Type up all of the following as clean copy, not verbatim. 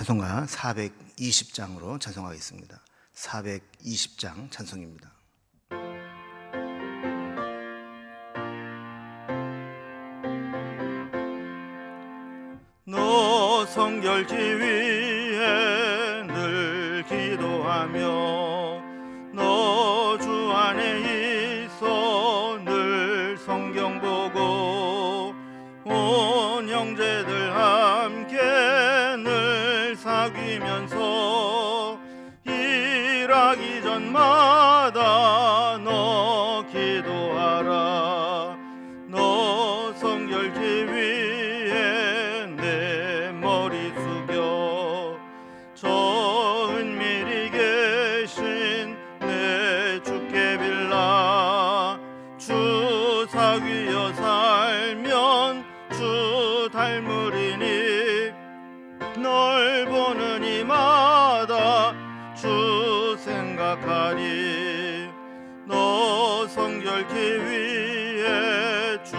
찬송가 420장으로 찬송하겠습니다. 420장 찬송입니다. 너 성결지 위에 늘 기도하며 너 주 안에 있어 늘 성경 보고 온 형제들 함께 늘 사귀면서 일하기 전마다 너 기도하라. 너 성결지 위에 내 머리 숙여 저 은밀히 계신 내 주께 빌라. 주 사귀어 살면 주 닮으리니 널 보는 이마다 주 생각하리. 너 성결지 위에 주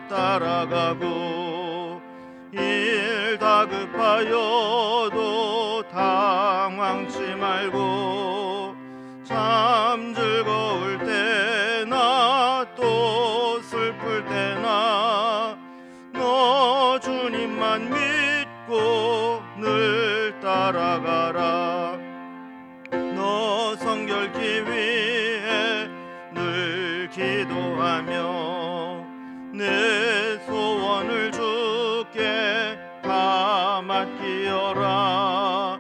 따라가고 일 다급하여도 당황치 말고 참 즐거울 때나 또 슬플 때나 너 주님만 믿고 늘 따라가라. 너 성결지 위에 늘 기도하며 내 소원을 주께 다 맡기어라.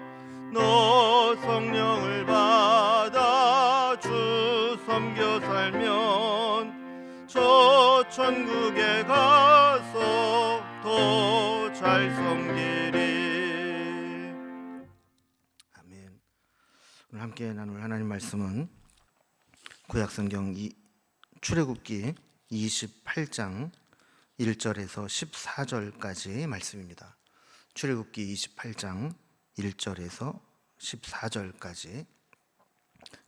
너 성령을 받아 주 섬겨 살면 저 천국에 가서 더 잘 섬기리. 아멘. 오늘 함께 나눌 하나님 말씀은 구약성경 출애굽기 28장 1절에서 14절까지 말씀입니다. 출애굽기 28장 1절에서 14절까지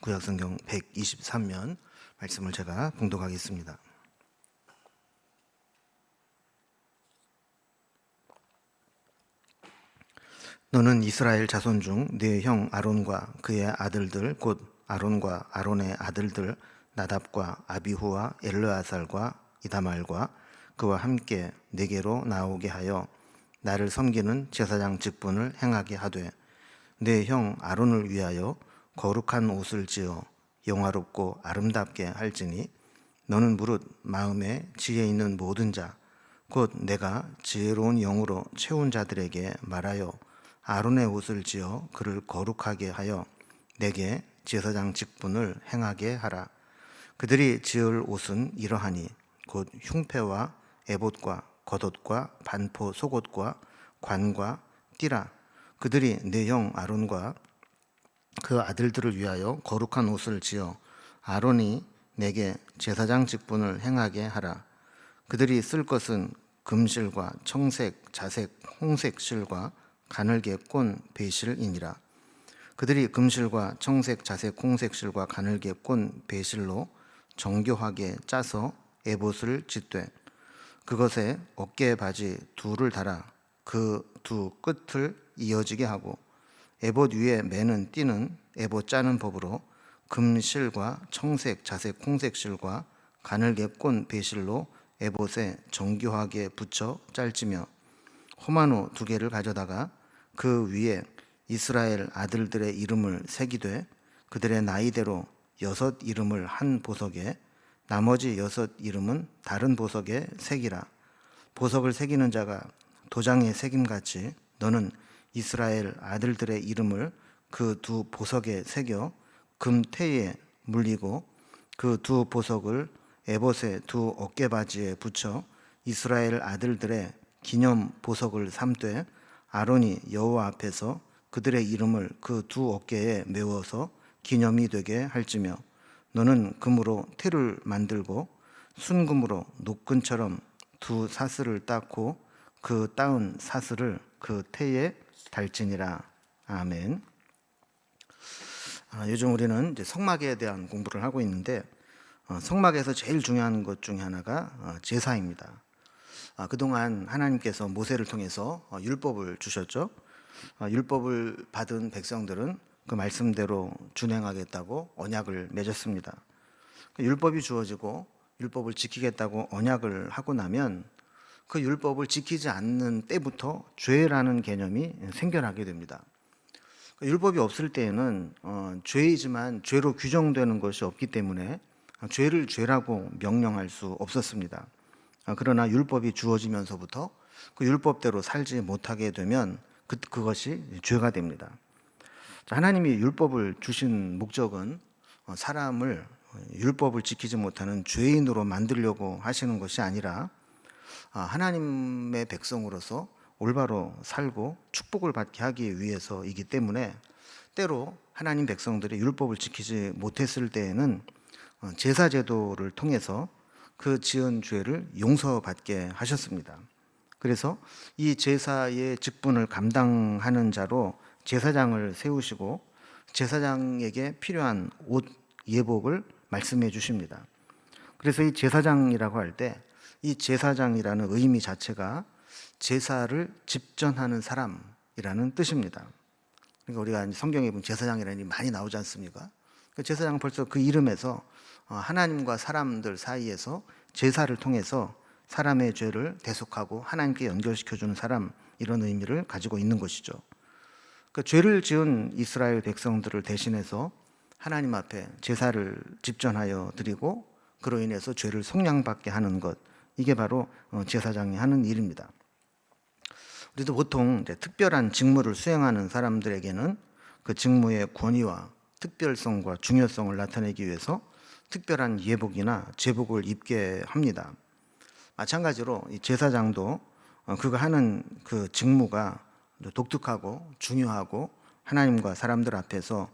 구약성경 123면 말씀을 제가 봉독하겠습니다. 너는 이스라엘 자손 중 네 형 아론과 그의 아들들 곧 아론과 아론의 아들들 나답과 아비후와 엘르아살과 이다말과 그와 함께 네게로 나오게 하여 나를 섬기는 제사장 직분을 행하게 하되 네 형 아론을 위하여 거룩한 옷을 지어 영화롭고 아름답게 할지니 너는 무릇 마음에 지혜 있는 모든 자 곧 내가 지혜로운 영으로 채운 자들에게 말하여 아론의 옷을 지어 그를 거룩하게 하여 내게 제사장 직분을 행하게 하라. 그들이 지을 옷은 이러하니 곧 흉패와 에봇과 겉옷과 반포 속옷과 관과 띠라. 그들이 네 형 아론과 그 아들들을 위하여 거룩한 옷을 지어 아론이 내게 제사장 직분을 행하게 하라. 그들이 쓸 것은 금실과 청색, 자색, 홍색 실과 가늘게 꼰 배실이니라. 그들이 금실과 청색, 자색, 홍색 실과 가늘게 꼰 배실로 정교하게 짜서 에봇을 짓되 그것에 어깨 바지 둘을 달아 그 두 끝을 이어지게 하고 에봇 위에 매는 띠는 에봇 짜는 법으로 금실과 청색, 자색, 홍색 실과 가늘게 꼰 배실로 에봇에 정교하게 붙여 짤지며 호마노 2개를 가져다가 그 위에 이스라엘 아들들의 이름을 새기되 그들의 나이대로 6 이름을 한 보석에 나머지 6 이름은 다른 보석에 새기라. 보석을 새기는 자가 도장에 새김같이 너는 이스라엘 아들들의 이름을 그 2 보석에 새겨 금테에 물리고 그 2 보석을 에봇의 2 어깨바지에 붙여 이스라엘 아들들의 기념 보석을 삼되 아론이 여호와 앞에서 그들의 이름을 그 2 어깨에 메워서 기념이 되게 할지며 너는 금으로 틀을 만들고 순금으로 녹근처럼 2 사슬을 닦고 그 따은 사슬을 그 태에 달지니라. 아멘. 요즘 우리는 이제 성막에 대한 공부를 하고 있는데 성막에서 제일 중요한 것 중에 하나가 제사입니다. 그동안 하나님께서 모세를 통해서 율법을 주셨죠. 율법을 받은 백성들은 그 말씀대로 준행하겠다고 언약을 맺었습니다. 율법이 주어지고 율법을 지키겠다고 언약을 하고 나면 그 율법을 지키지 않는 때부터 죄라는 개념이 생겨나게 됩니다. 율법이 없을 때에는 죄이지만 죄로 규정되는 것이 없기 때문에 죄를 죄라고 명령할 수 없었습니다. 그러나 율법이 주어지면서부터 그 율법대로 살지 못하게 되면 그것이 죄가 됩니다. 하나님이 율법을 주신 목적은 사람을 율법을 지키지 못하는 죄인으로 만들려고 하시는 것이 아니라 하나님의 백성으로서 올바로 살고 축복을 받게 하기 위해서이기 때문에 때로 하나님 백성들이 율법을 지키지 못했을 때에는 제사 제도를 통해서 그 지은 죄를 용서받게 하셨습니다. 그래서 이 제사의 직분을 감당하는 자로 제사장을 세우시고 제사장에게 필요한 옷, 예복을 말씀해 주십니다. 그래서 이 제사장이라고 할 때 이 제사장이라는 의미 자체가 제사를 집전하는 사람이라는 뜻입니다. 그러니까 우리가 성경에 보면 제사장이라는 이름이 많이 나오지 않습니까? 그 제사장은 벌써 그 이름에서 하나님과 사람들 사이에서 제사를 통해서 사람의 죄를 대속하고 하나님께 연결시켜주는 사람, 이런 의미를 가지고 있는 것이죠. 그 죄를 지은 이스라엘 백성들을 대신해서 하나님 앞에 제사를 집전하여 드리고 그로 인해서 죄를 속량받게 하는 것, 이게 바로 제사장이 하는 일입니다. 우리도 보통 특별한 직무를 수행하는 사람들에게는 그 직무의 권위와 특별성과 중요성을 나타내기 위해서 특별한 예복이나 제복을 입게 합니다. 마찬가지로 이 제사장도 그가 하는 그 직무가 독특하고 중요하고 하나님과 사람들 앞에서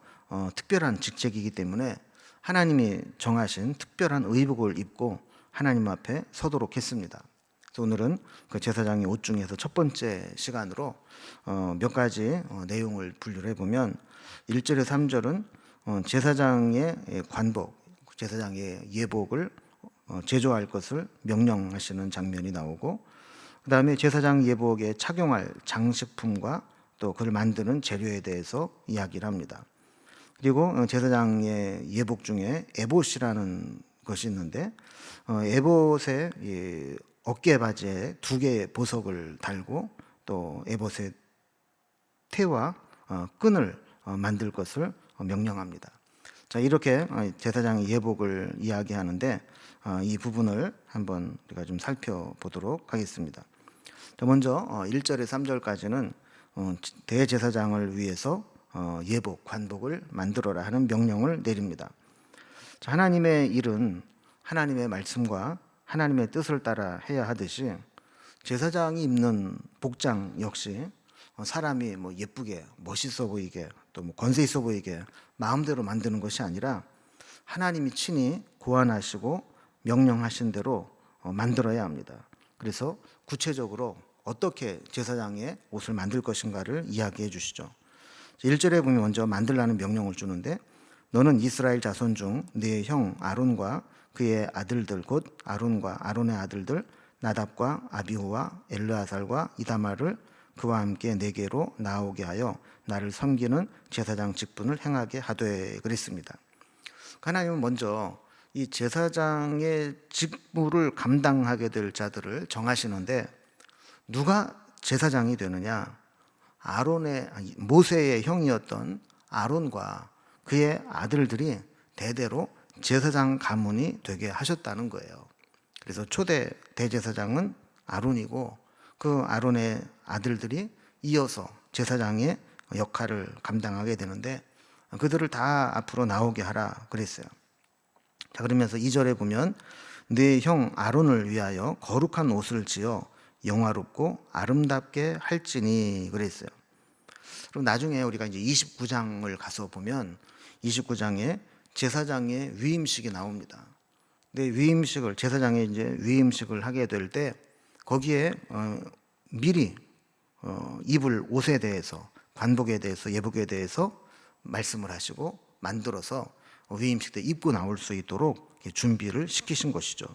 특별한 직책이기 때문에 하나님이 정하신 특별한 의복을 입고 하나님 앞에 서도록 했습니다. 그래서 오늘은 그 제사장의 옷 중에서 첫 번째 시간으로 몇 가지 내용을 분류를 해보면 1절에서 3절은 제사장의 관복, 제사장의 예복을 제조할 것을 명령하시는 장면이 나오고, 그 다음에 제사장 예복에 착용할 장식품과 또 그를 만드는 재료에 대해서 이야기를 합니다. 그리고 제사장의 예복 중에 에봇이라는 것이 있는데 에봇의 어깨 바지에 2개의 보석을 달고 또 에봇의 태와 끈을 만들 것을 명령합니다. 자, 이렇게 제사장의 예복을 이야기하는데 이 부분을 한번 우리가 좀 살펴보도록 하겠습니다. 먼저 1절에서 3절까지는 대제사장을 위해서 예복, 관복을 만들어라 하는 명령을 내립니다. 자, 하나님의 일은 하나님의 말씀과 하나님의 뜻을 따라 해야 하듯이 제사장이 입는 복장 역시 사람이 예쁘게 멋있어 보이게 또 권세 있어 보이게 마음대로 만드는 것이 아니라 하나님이 친히 고안하시고 명령하신 대로 만들어야 합니다. 그래서 구체적으로 어떻게 제사장의 옷을 만들 것인가를 이야기해 주시죠. 1절에 보면 먼저 만들라는 명령을 주는데, 너는 이스라엘 자손 중 네 형 아론과 그의 아들들 곧 아론과 아론의 아들들 나답과 아비후와 엘르아살과 이다말을 그와 함께 내게로 나오게 하여 나를 섬기는 제사장 직분을 행하게 하되 그랬습니다. 하나님은 먼저 이 제사장의 직무를 감당하게 될 자들을 정하시는데, 누가 제사장이 되느냐? 모세의 형이었던 아론과 그의 아들들이 대대로 제사장 가문이 되게 하셨다는 거예요. 그래서 초대 대제사장은 아론이고 그 아론의 아들들이 이어서 제사장의 역할을 감당하게 되는데 그들을 다 앞으로 나오게 하라 그랬어요. 자, 그러면서 2절에 보면 네 형 아론을 위하여 거룩한 옷을 지어 영화롭고 아름답게 할지니 그랬어요. 그리고 나중에 우리가 이제 29장을 가서 보면 29장에 제사장의 위임식이 나옵니다. 근데 제사장의 이제 위임식을 하게 될 때 거기에 미리 입을 옷에 대해서, 관복에 대해서, 예복에 대해서 말씀을 하시고 만들어서 위임식 때 입고 나올 수 있도록 준비를 시키신 것이죠.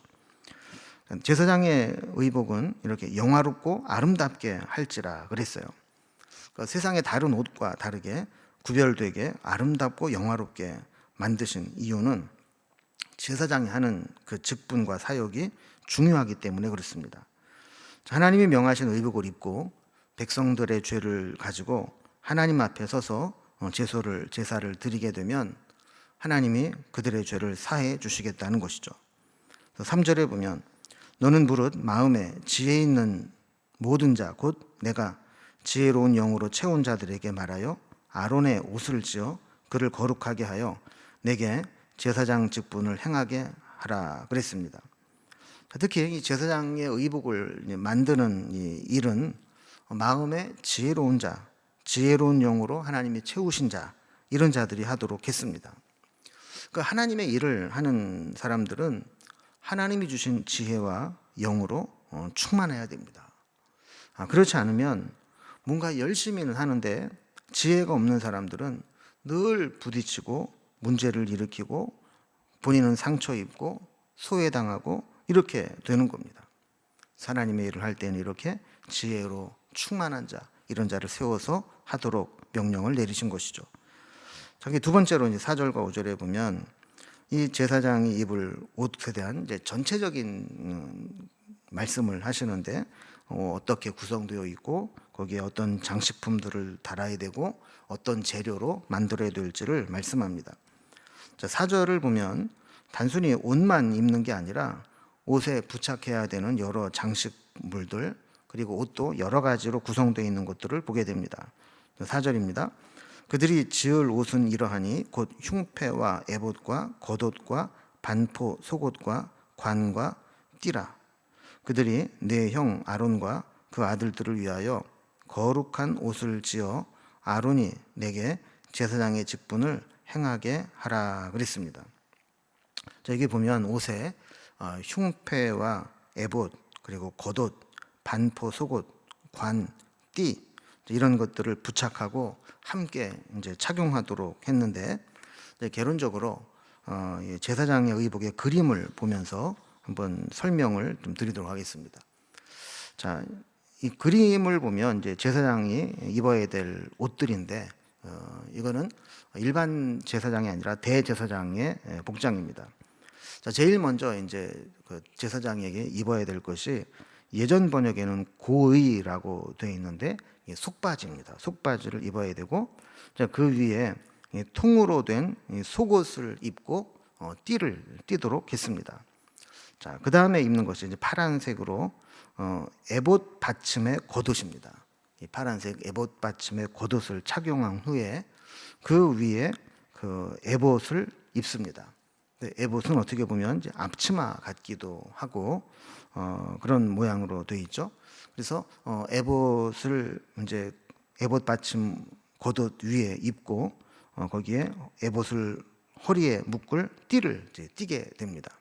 제사장의 의복은 이렇게 영화롭고 아름답게 할지라 그랬어요. 그러니까 세상의 다른 옷과 다르게 구별되게 아름답고 영화롭게 만드신 이유는 제사장이 하는 그 직분과 사역이 중요하기 때문에 그렇습니다. 하나님이 명하신 의복을 입고 백성들의 죄를 가지고 하나님 앞에 서서 제사를 드리게 되면 하나님이 그들의 죄를 사해 주시겠다는 것이죠. 3절에 보면 너는 무릇 마음에 지혜 있는 모든 자 곧 내가 지혜로운 영으로 채운 자들에게 말하여 아론의 옷을 지어 그를 거룩하게 하여 내게 제사장 직분을 행하게 하라 그랬습니다. 특히 이 제사장의 의복을 만드는 이 일은 마음에 지혜로운 자, 지혜로운 영으로 하나님이 채우신 자, 이런 자들이 하도록 했습니다. 그 하나님의 일을 하는 사람들은 하나님이 주신 지혜와 영으로 충만해야 됩니다. 그렇지 않으면 뭔가 열심히는 하는데 지혜가 없는 사람들은 늘 부딪히고 문제를 일으키고 본인은 상처 입고 소외당하고 이렇게 되는 겁니다. 하나님의 일을 할 때는 이렇게 지혜로 충만한 자, 이런 자를 세워서 하도록 명령을 내리신 것이죠. 저기 두 번째로 이제 4절과 5절에 보면 이 제사장이 입을 옷에 대한 이제 전체적인 말씀을 하시는데 어떻게 구성되어 있고 거기에 어떤 장식품들을 달아야 되고 어떤 재료로 만들어야 될지를 말씀합니다. 4절을 보면 단순히 옷만 입는 게 아니라 옷에 부착해야 되는 여러 장식물들 그리고 옷도 여러 가지로 구성되어 있는 것들을 보게 됩니다. 4절입니다. 그들이 지을 옷은 이러하니 곧 흉패와 에봇과 겉옷과 반포 속옷과 관과 띠라. 그들이 내 형 아론과 그 아들들을 위하여 거룩한 옷을 지어 아론이 내게 제사장의 직분을 행하게 하라 그랬습니다. 자, 여기 보면 옷에 흉패와 에봇 그리고 겉옷, 반포 속옷, 관, 띠 이런 것들을 부착하고 함께 이제 착용하도록 했는데 개론적으로 제사장의 의복의 그림을 보면서 한번 설명을 좀 드리도록 하겠습니다. 자, 이 그림을 보면 이제 제사장이 입어야 될 옷들인데 이거는 일반 제사장이 아니라 대제사장의 복장입니다. 자, 제일 먼저 이제 그 제사장에게 입어야 될 것이 예전 번역에는 고의라고 되어 있는데 속바지입니다. 속바지를 입어야 되고 그 위에 통으로 된 속옷을 입고 띠를 띠도록 했습니다. 자, 그 다음에 입는 것이 이제 파란색으로 에봇 받침의 겉옷입니다. 이 파란색 에봇 받침의 겉옷을 착용한 후에 그 위에 그 에봇을 입습니다. 에봇은 어떻게 보면 이제 앞치마 같기도 하고 그런 모양으로 되어 있죠. 그래서 에봇을 이제 에봇 받침 겉옷 위에 입고 거기에 에봇을 허리에 묶을 띠를 이제 띠게 됩니다.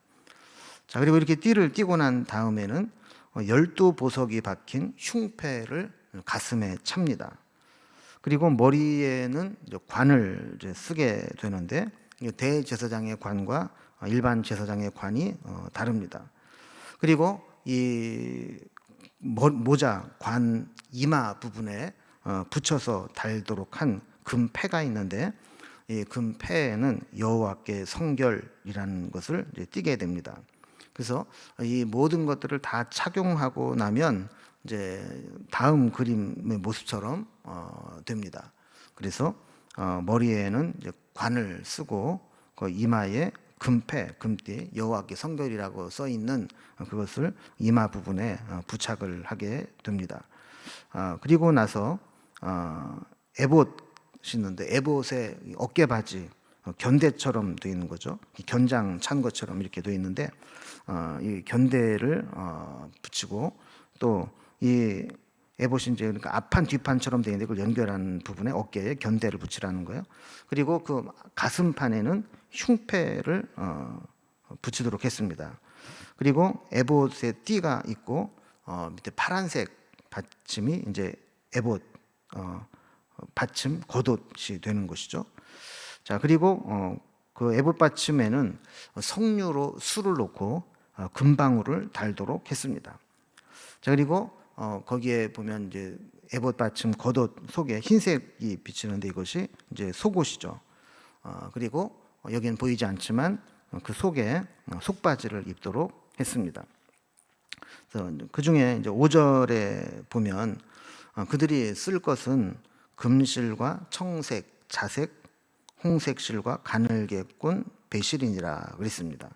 자, 그리고 이렇게 띠를 띠고 난 다음에는 12보석이 박힌 흉패를 가슴에 찹니다. 그리고 머리에는 관을 이제 쓰게 되는데 대제사장의 관과 일반 제사장의 관이 다릅니다. 그리고 이 모자, 관, 이마 부분에 붙여서 달도록 한 금패가 있는데 이 금패에는 여호와께 성결이라는 것을 이제 띠게 됩니다. 그래서 이 모든 것들을 다 착용하고 나면 이제 다음 그림의 모습처럼 됩니다. 그래서 머리에는 이제 관을 쓰고 그 이마에 금패, 금띠, 여호와께 성결이라고 써 있는 그것을 이마 부분에 부착을 하게 됩니다. 그리고 나서 에봇이 있는데 에봇의 어깨 바지 견대처럼 되어 있는 거죠. 견장 찬 것처럼 이렇게 되어 있는데 이 견대를 붙이고 또 이 에봇이 이제 그러니까 앞판 뒷판처럼 되어 있는데 그걸 연결하는 부분에 어깨에 견대를 붙이라는 거예요. 그리고 그 가슴판에는 흉패를 붙이도록 했습니다. 그리고 에봇에 띠가 있고 밑에 파란색 받침이 이제 에봇 받침 겉옷이 되는 것이죠. 자, 그리고 그 에봇 받침에는 석류로 술을 놓고 금방울을 달도록 했습니다. 자, 그리고 거기에 보면 이제 에봇 받침 겉옷 속에 흰색이 비치는데 이것이 이제 속옷이죠. 그리고 여기는 보이지 않지만 그 속에 속바지를 입도록 했습니다. 그래서 그 중에 이제 5절에 보면 그들이 쓸 것은 금실과 청색, 자색, 홍색실과 가늘게 꾼 배실이니라 그랬습니다.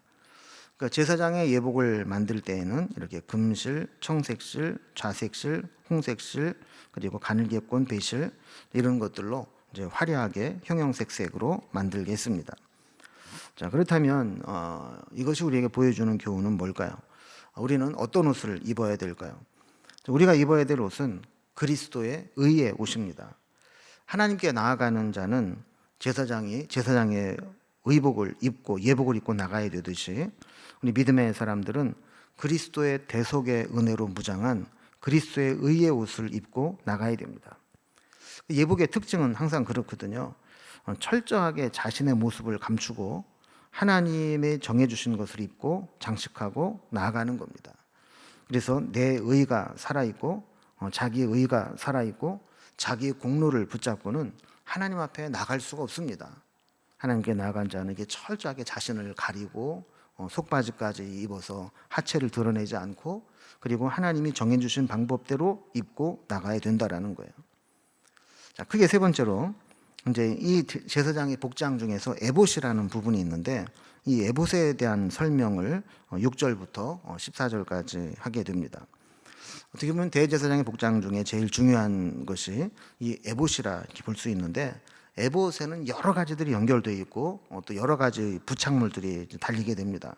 그러니까 제사장의 예복을 만들 때에는 이렇게 금실, 청색실, 좌색실, 홍색실, 그리고 가늘게 꼰 배실 이런 것들로 이제 화려하게 형형색색으로 만들게 했습니다. 자, 그렇다면 이것이 우리에게 보여주는 교훈은 뭘까요? 우리는 어떤 옷을 입어야 될까요? 우리가 입어야 될 옷은 그리스도의 의의 옷입니다. 하나님께 나아가는 자는 제사장의 의복을 입고 예복을 입고 나가야 되듯이 우리 믿음의 사람들은 그리스도의 대속의 은혜로 무장한 그리스도의 의의 옷을 입고 나가야 됩니다. 예복의 특징은 항상 그렇거든요. 철저하게 자신의 모습을 감추고 하나님의 정해주신 것을 입고 장식하고 나아가는 겁니다. 그래서 내 의가 살아있고 자기의 의가 살아있고 자기의 공로를 붙잡고는 하나님 앞에 나갈 수가 없습니다. 하나님께 나아간 자는 이게 철저하게 자신을 가리고 속바지까지 입어서 하체를 드러내지 않고 그리고 하나님이 정해주신 방법대로 입고 나가야 된다라는 거예요. 자, 크게 세 번째로 이제 이 제사장의 복장 중에서 에봇이라는 부분이 있는데 이 에봇에 대한 설명을 6절부터 14절까지 하게 됩니다. 어떻게 보면 대제사장의 복장 중에 제일 중요한 것이 이 에봇이라 이렇게 볼 수 있는데 에봇에는 여러 가지들이 연결되어 있고 또 여러 가지 부착물들이 달리게 됩니다.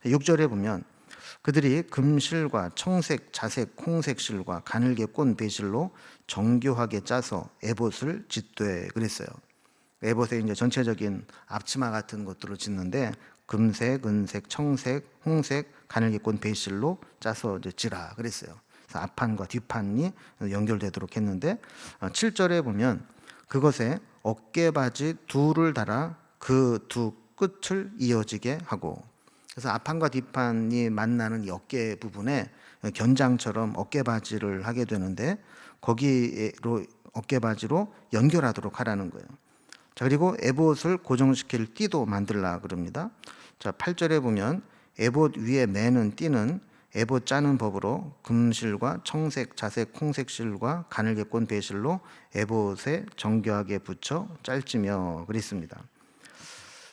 6절에 보면 그들이 금실과 청색, 자색, 홍색실과 가늘게 꼰 배실로 정교하게 짜서 에봇을 짓되 그랬어요. 에봇의 이제 전체적인 앞치마 같은 것들을 짓는데 금색, 은색, 청색, 홍색, 가늘게 꼰 배실로 짜서 이제 지라 그랬어요. 그래서 앞판과 뒷판이 연결되도록 했는데 7절에 보면 그것에 어깨바지 둘을 달아 그 두 끝을 이어지게 하고 그래서 앞판과 뒷판이 만나는 이 어깨 부분에 견장처럼 어깨바지를 하게 되는데 거기로 어깨바지로 연결하도록 하라는 거예요. 자, 그리고 에봇을 고정시킬 띠도 만들라 그럽니다. 자, 8절에 보면 에봇 위에 매는 띠는 에봇 짜는 법으로 금실과 청색, 자색, 홍색실과 가늘게 꼰 배실로 에봇에 정교하게 붙여 짤지며 그랬습니다.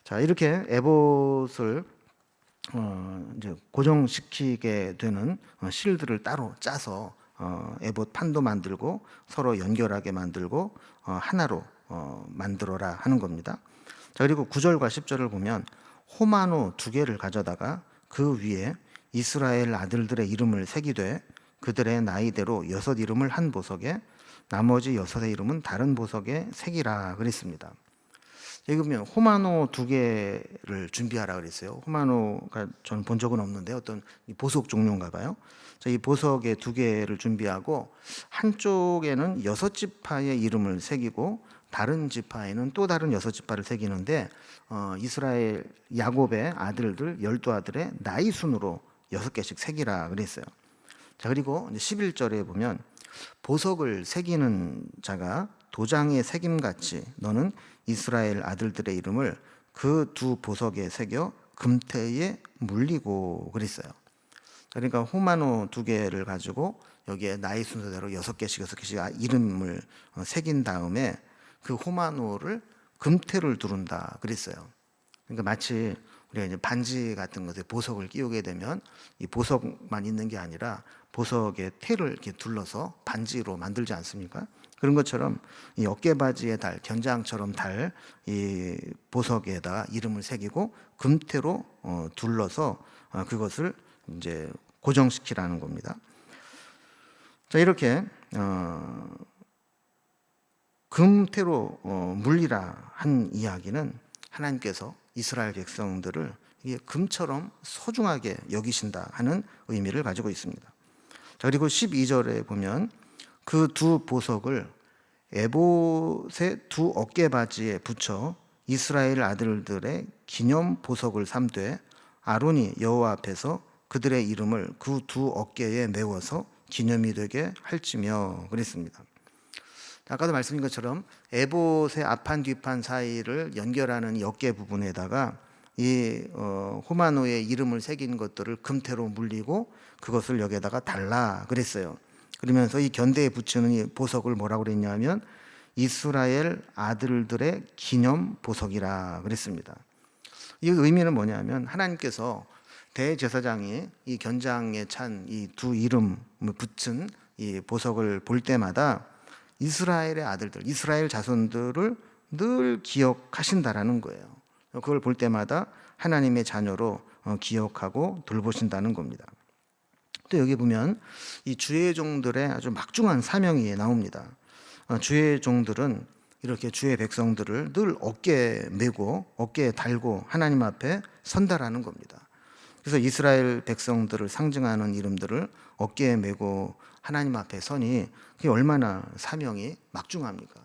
자, 이렇게 에봇을 이제 고정시키게 되는 실들을 따로 짜서 에봇 판도 만들고 서로 연결하게 만들고 하나로 만들어라 하는 겁니다. 자, 그리고 9절과 10절을 보면 호마노 2개를 가져다가 그 위에 이스라엘 아들들의 이름을 새기되 그들의 나이대로 6 이름을 한 보석에 나머지 6의 이름은 다른 보석에 새기라 그랬습니다. 여기 보면 호마노 2개를 준비하라 그랬어요. 호마노가 저는 본 적은 없는데 어떤 보석 종류인가 봐요. 이 보석의 2개를 준비하고 한쪽에는 6지파의 이름을 새기고 다른 지파에는 또 다른 6지파를 새기는데 이스라엘 야곱의 아들들 12아들의 나이 순으로 6개씩 새기라 그랬어요. 자, 그리고 11절에 보면 보석을 새기는 자가 도장에 새김같이 너는 이스라엘 아들들의 이름을 그 2 보석에 새겨 금태에 물리고 그랬어요. 그러니까 호마노 2개를 가지고 여기에 나이 순서대로 6개씩 이름을 새긴 다음에 그 호마노를 금태를 두른다 그랬어요. 그러니까 마치 우리가 이제 반지 같은 것에 보석을 끼우게 되면 이 보석만 있는 게 아니라 보석의 태를 이렇게 둘러서 반지로 만들지 않습니까? 그런 것처럼 이 어깨바지에 달, 견장처럼 달 이 보석에다가 이름을 새기고 금태로 둘러서 그것을 이제 고정시키라는 겁니다. 자, 이렇게 금태로 물리라 한 이야기는 하나님께서 이스라엘 백성들을 금처럼 소중하게 여기신다 하는 의미를 가지고 있습니다. 자, 그리고 12절에 보면 그 2 보석을 에봇의 2 어깨바지에 붙여 이스라엘 아들들의 기념 보석을 삼되 아론이 여호와 앞에서 그들의 이름을 그 2 어깨에 메워서 기념이 되게 할지며 그랬습니다. 아까도 말씀드린 것처럼 에봇의 앞판 뒷판 사이를 연결하는 이 어깨 부분에다가 이 호마노의 이름을 새긴 것들을 금태로 물리고 그것을 여기에다가 달라 그랬어요. 그러면서 이 견대에 붙이는 이 보석을 뭐라고 그랬냐면 이스라엘 아들들의 기념 보석이라 그랬습니다. 이 의미는 뭐냐면 하나님께서 대제사장이 이 견장에 찬 이 두 이름을 붙인 이 보석을 볼 때마다 이스라엘의 아들들, 이스라엘 자손들을 늘 기억하신다라는 거예요. 그걸 볼 때마다 하나님의 자녀로 기억하고 돌보신다는 겁니다. 또 여기 보면 이 주의 종들의 아주 막중한 사명이 나옵니다. 주의 종들은 이렇게 주의 백성들을 늘 어깨에 메고 어깨에 달고 하나님 앞에 선다라는 겁니다. 그래서 이스라엘 백성들을 상징하는 이름들을 어깨에 메고 하나님 앞에 서니 그게 얼마나 사명이 막중합니까?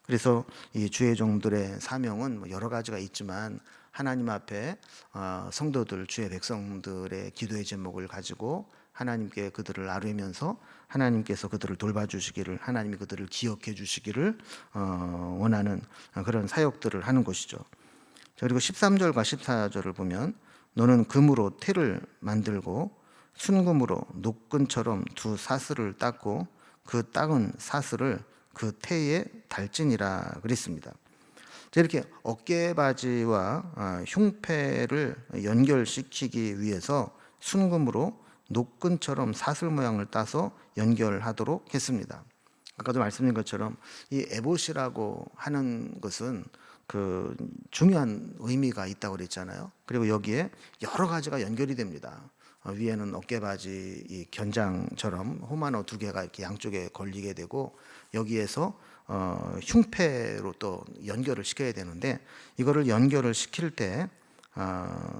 그래서 이 주의 종들의 사명은 여러 가지가 있지만 하나님 앞에 성도들, 주의 백성들의 기도의 제목을 가지고 하나님께 그들을 아뢰면서 하나님께서 그들을 돌봐주시기를, 하나님이 그들을 기억해 주시기를 원하는 그런 사역들을 하는 것이죠. 그리고 13절과 14절을 보면 너는 금으로 태를 만들고 순금으로 녹근처럼 두 사슬을 닦고 그 닦은 사슬을 그 태에 달지니라 그랬습니다. 이렇게 어깨바지와 흉패를 연결시키기 위해서 순금으로 녹근처럼 사슬 모양을 따서 연결하도록 했습니다. 아까도 말씀드린 것처럼 이 에봇이라고 하는 것은 그 중요한 의미가 있다고 그랬잖아요. 그리고 여기에 여러 가지가 연결이 됩니다. 위에는 어깨바지 이 견장처럼 호마노 두 개가 이렇게 양쪽에 걸리게 되고 여기에서 흉패로 또 연결을 시켜야 되는데 이거를 연결을 시킬 때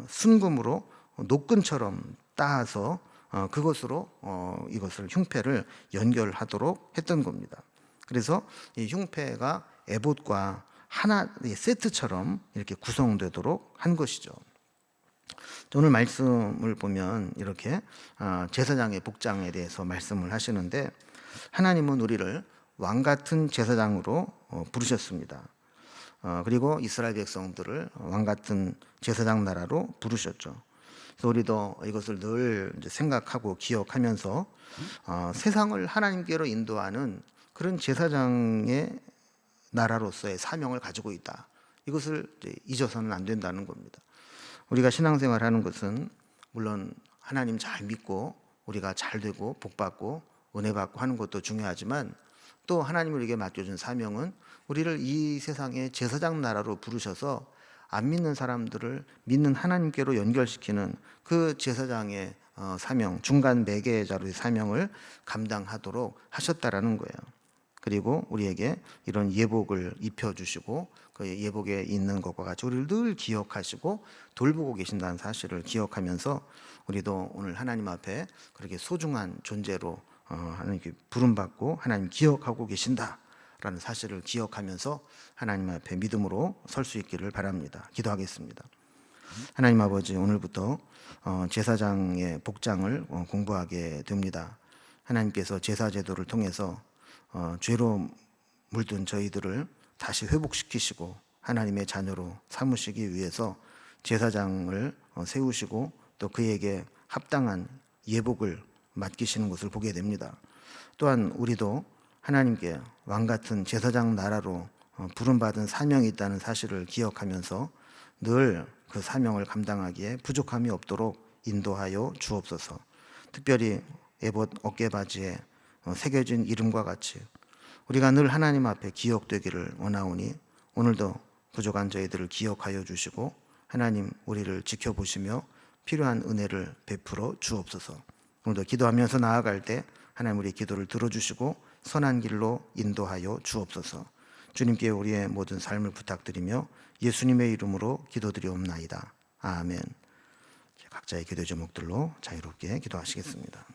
순금으로 녹근처럼 따서 그것으로 이것을 흉패를 연결하도록 했던 겁니다. 그래서 이 흉패가 에봇과 하나 세트처럼 이렇게 구성되도록 한 것이죠. 오늘 말씀을 보면 이렇게 제사장의 복장에 대해서 말씀을 하시는데 하나님은 우리를 왕 같은 제사장으로 부르셨습니다. 그리고 이스라엘 백성들을 왕 같은 제사장 나라로 부르셨죠. 그래서 우리도 이것을 늘 생각하고 기억하면서 세상을 하나님께로 인도하는 그런 제사장의 나라로서의 사명을 가지고 있다. 이것을 잊어서는 안 된다는 겁니다. 우리가 신앙생활하는 것은 물론 하나님 잘 믿고 우리가 잘 되고 복받고 은혜 받고 하는 것도 중요하지만 또 하나님이 우리에게 맡겨준 사명은 우리를 이 세상의 제사장 나라로 부르셔서 안 믿는 사람들을 믿는 하나님께로 연결시키는 그 제사장의 사명, 중간 매개자로의 사명을 감당하도록 하셨다라는 거예요. 그리고 우리에게 이런 예복을 입혀주시고 그 예복에 있는 것과 같이 우리를 늘 기억하시고 돌보고 계신다는 사실을 기억하면서 우리도 오늘 하나님 앞에 그렇게 소중한 존재로 하나님께 부름받고 하나님 기억하고 계신다라는 사실을 기억하면서 하나님 앞에 믿음으로 설 수 있기를 바랍니다. 기도하겠습니다. 하나님 아버지, 오늘부터 제사장의 복장을 공부하게 됩니다. 하나님께서 제사 제도를 통해서 죄로 물든 저희들을 다시 회복시키시고 하나님의 자녀로 삼으시기 위해서 제사장을 세우시고 또 그에게 합당한 예복을 맡기시는 것을 보게 됩니다. 또한 우리도 하나님께 왕같은 제사장 나라로 부름받은 사명이 있다는 사실을 기억하면서 늘 그 사명을 감당하기에 부족함이 없도록 인도하여 주옵소서. 특별히 에봇 어깨바지에 새겨진 이름과 같이 우리가 늘 하나님 앞에 기억되기를 원하오니 오늘도 부족한 저희들을 기억하여 주시고 하나님 우리를 지켜보시며 필요한 은혜를 베풀어 주옵소서. 오늘도 기도하면서 나아갈 때 하나님 우리의 기도를 들어주시고 선한 길로 인도하여 주옵소서. 주님께 우리의 모든 삶을 부탁드리며 예수님의 이름으로 기도드리옵나이다. 아멘. 각자의 기도 제목들로 자유롭게 기도하시겠습니다.